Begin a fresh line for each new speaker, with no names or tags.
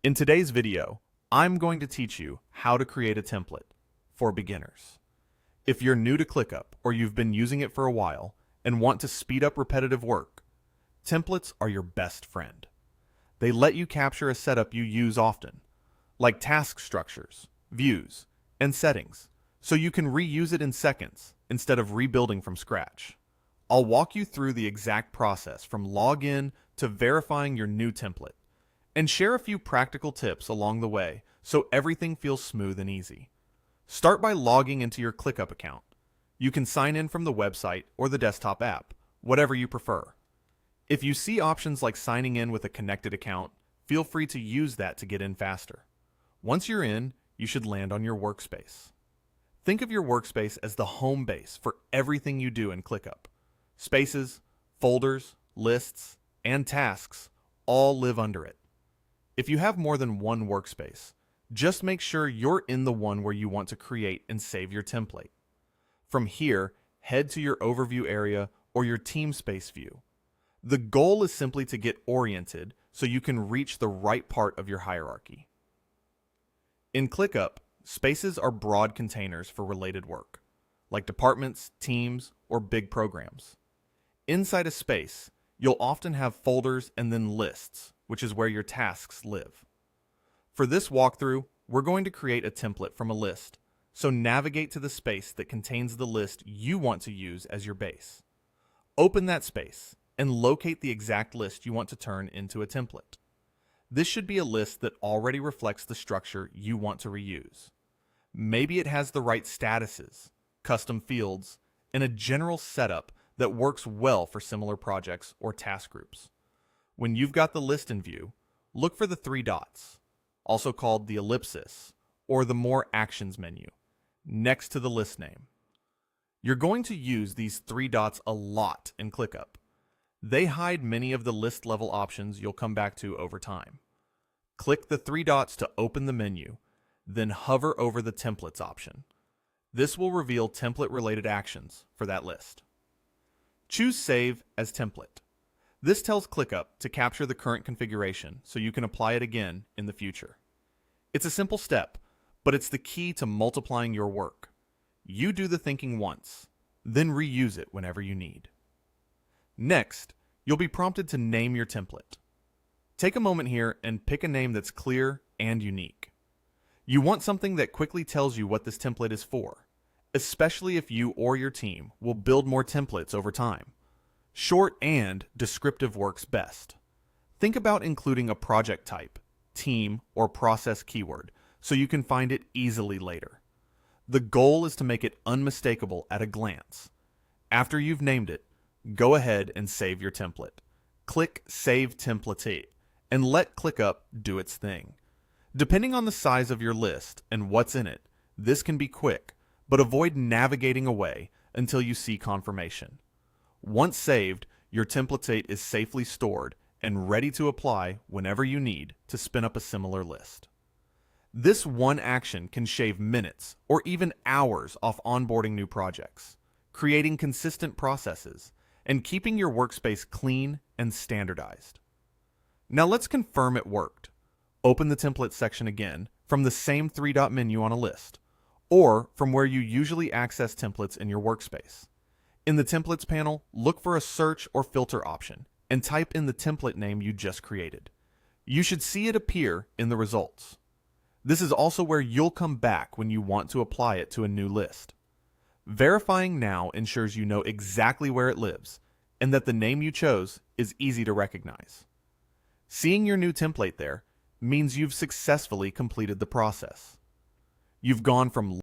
In today's video, I'm going to teach you how to create a template for beginners. If you're new to ClickUp or you've been using it for a while and want to speed up repetitive work, templates are your best friend. They let you capture a setup you use often, like task structures, views, and settings, so you can reuse it in seconds instead of rebuilding from scratch. I'll walk you through the exact process from login to verifying your new template, and share a few practical tips along the way so everything feels smooth and easy. Start by logging into your ClickUp account. You can sign in from the website or the desktop app, whatever you prefer. If you see options like signing in with a connected account, feel free to use that to get in faster. Once you're in, you should land on your workspace. Think of your workspace as the home base for everything you do in ClickUp. Spaces, folders, lists, and tasks all live under it. If you have more than one workspace, just make sure you're in the one where you want to create and save your template. From here, head to your overview area or your team space view. The goal is simply to get oriented so you can reach the right part of your hierarchy. In ClickUp, spaces are broad containers for related work, like departments, teams, or big programs. Inside a space, you'll often have folders and then lists, which is where your tasks live. For this walkthrough, we're going to create a template from a list, so navigate to the space that contains the list you want to use as your base. Open that space and locate the exact list you want to turn into a template. This should be a list that already reflects the structure you want to reuse. Maybe it has the right statuses, custom fields, and a general setup that works well for similar projects or task groups. When you've got the list in view, look for the three dots, also called the ellipsis, or the More Actions menu, next to the list name. You're going to use these three dots a lot in ClickUp. They hide many of the list level options you'll come back to over time. Click the three dots to open the menu, then hover over the Templates option. This will reveal template-related actions for that list. Choose Save as Template. This tells ClickUp to capture the current configuration so you can apply it again in the future. It's a simple step, but it's the key to multiplying your work. You do the thinking once, then reuse it whenever you need. Next, you'll be prompted to name your template. Take a moment here and pick a name that's clear and unique. You want something that quickly tells you what this template is for, especially if you or your team will build more templates over time. Short and descriptive works best. Think about including a project type, team, or process keyword so you can find it easily later. The goal is to make it unmistakable at a glance. After you've named it, go ahead and save your template. Click Save Template and let ClickUp do its thing. Depending on the size of your list and what's in it, this can be quick, but avoid navigating away until you see confirmation. Once saved, your template is safely stored and ready to apply whenever you need to spin up a similar list. This one action can shave minutes or even hours off onboarding new projects, creating consistent processes, and keeping your workspace clean and standardized. Now let's confirm it worked. Open the template section again from the same three-dot menu on a list, or from where you usually access templates in your workspace. In the Templates panel, look for a search or filter option and type in the template name you just created. You should see it appear in the results. This is also where you'll come back when you want to apply it to a new list. Verifying now ensures you know exactly where it lives and that the name you chose is easy to recognize. Seeing your new template there means you've successfully completed the process. You've gone from